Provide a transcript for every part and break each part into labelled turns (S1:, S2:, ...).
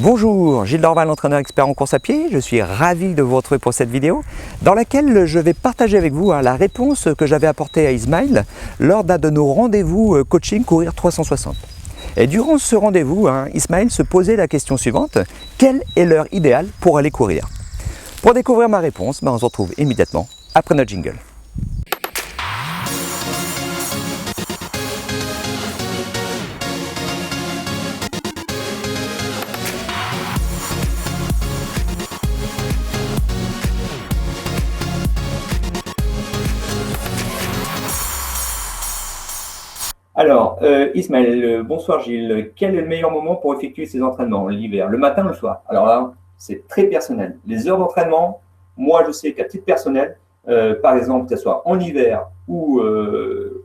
S1: Bonjour, Gilles Dorval, entraîneur expert en course à pied. Je suis ravi de vous retrouver pour cette vidéo dans laquelle je vais partager avec vous la réponse que j'avais apportée à Ismaël lors d'un de nos rendez-vous coaching Courir 360. Et durant ce rendez-vous, Ismaël se posait la question suivante: quelle est l'heure idéale pour aller courir? Pour découvrir ma réponse, on se retrouve immédiatement après notre jingle. Alors, Ismaël, bonsoir Gilles. Quel est le meilleur moment pour effectuer ces entraînements? L'hiver, le matin ou le soir? Alors là, c'est très personnel. Les heures d'entraînement, moi je sais qu'à titre personnel, par exemple, que ce soit en hiver ou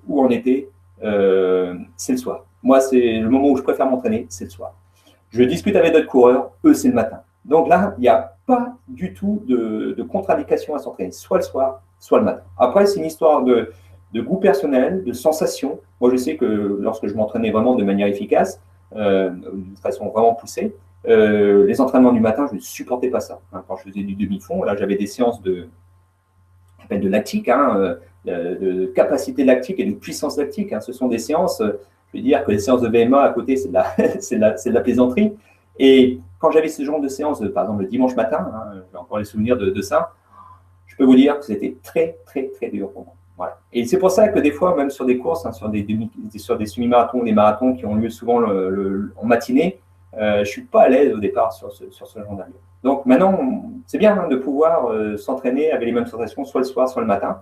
S1: en été, c'est le soir. Moi, c'est le moment où je préfère m'entraîner, c'est le soir. Je discute avec d'autres coureurs, eux, c'est le matin. Donc là, il n'y a pas du tout de contre-indication à s'entraîner, soit le soir, soit le matin. Après, c'est une histoire de goût personnel, de sensation. Moi, je sais que lorsque je m'entraînais vraiment de manière efficace, de façon vraiment poussée, les entraînements du matin, je ne supportais pas ça. Quand je faisais du demi-fond, là, j'avais des séances de lactique, de capacité lactique et de puissance lactique. Ce sont des séances, je veux dire que les séances de VMA à côté, c'est de la plaisanterie. Et quand j'avais ce genre de séances, par exemple le dimanche matin, j'ai encore les souvenirs de ça, je peux vous dire que c'était très, très, très dur pour moi. Voilà. Et c'est pour ça que des fois, même sur des courses, sur des semi-marathons, des marathons qui ont lieu souvent en matinée, je ne suis pas à l'aise au départ sur ce genre d'allure. Donc maintenant, c'est bien de pouvoir s'entraîner avec les mêmes sensations, soit le soir, soit le matin.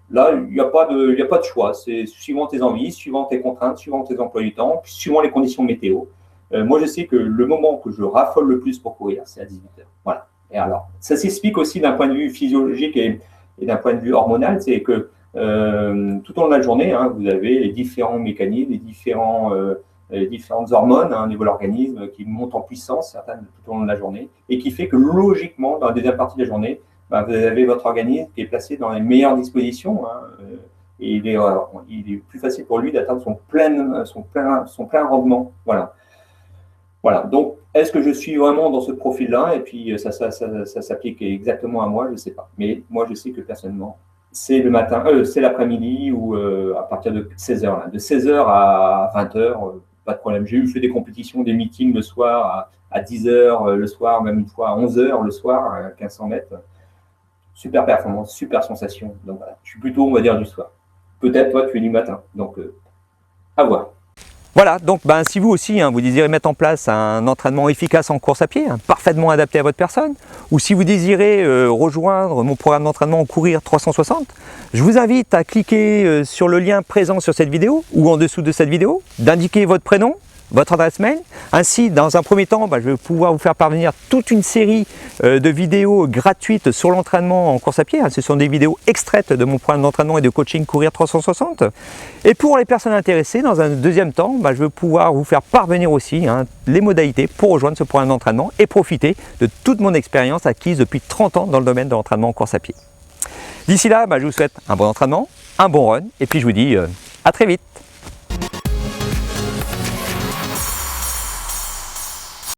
S1: Là, il n'y a pas de choix. C'est suivant tes envies, suivant tes contraintes, suivant tes emplois du temps, puis suivant les conditions météo. Moi, je sais que le moment que je raffole le plus pour courir, c'est à 18h. Voilà. Et alors, ça s'explique aussi d'un point de vue physiologique et d'un point de vue hormonal, c'est que tout au long de la journée, vous avez les différents mécanismes, les différentes hormones au niveau de l'organisme qui montent en puissance, certaines tout au long de la journée, et qui fait que logiquement, dans la deuxième partie de la journée, vous avez votre organisme qui est placé dans les meilleures dispositions, et il est plus facile pour lui d'atteindre son plein rendement. Voilà. Donc, est-ce que je suis vraiment dans ce profil-là? Et puis, ça s'applique exactement à moi, je ne sais pas. Mais moi, je sais que personnellement, c'est le matin, c'est l'après-midi ou à partir de 16h. De 16h à 20h, pas de problème. J'ai fait des compétitions, des meetings le soir à 10h le soir, même une fois à 11h le soir, à 1500 mètres. Super performance, super sensation. Donc voilà, je suis plutôt, on va dire, du soir. Peut-être toi, tu es du matin. Donc, à voir. Voilà, donc si vous aussi, vous désirez mettre en place un entraînement efficace en course à pied, parfaitement adapté à votre personne, ou si vous désirez rejoindre mon programme d'entraînement Courir 360, je vous invite à cliquer sur le lien présent sur cette vidéo ou en dessous de cette vidéo, d'indiquer votre prénom, votre adresse mail. Ainsi, dans un premier temps, je vais pouvoir vous faire parvenir toute une série de vidéos gratuites sur l'entraînement en course à pied. Ce sont des vidéos extraites de mon programme d'entraînement et de coaching Courir 360. Et pour les personnes intéressées, dans un deuxième temps, je vais pouvoir vous faire parvenir aussi les modalités pour rejoindre ce programme d'entraînement et profiter de toute mon expérience acquise depuis 30 ans dans le domaine de l'entraînement en course à pied. D'ici là, je vous souhaite un bon entraînement, un bon run, et puis je vous dis à très vite.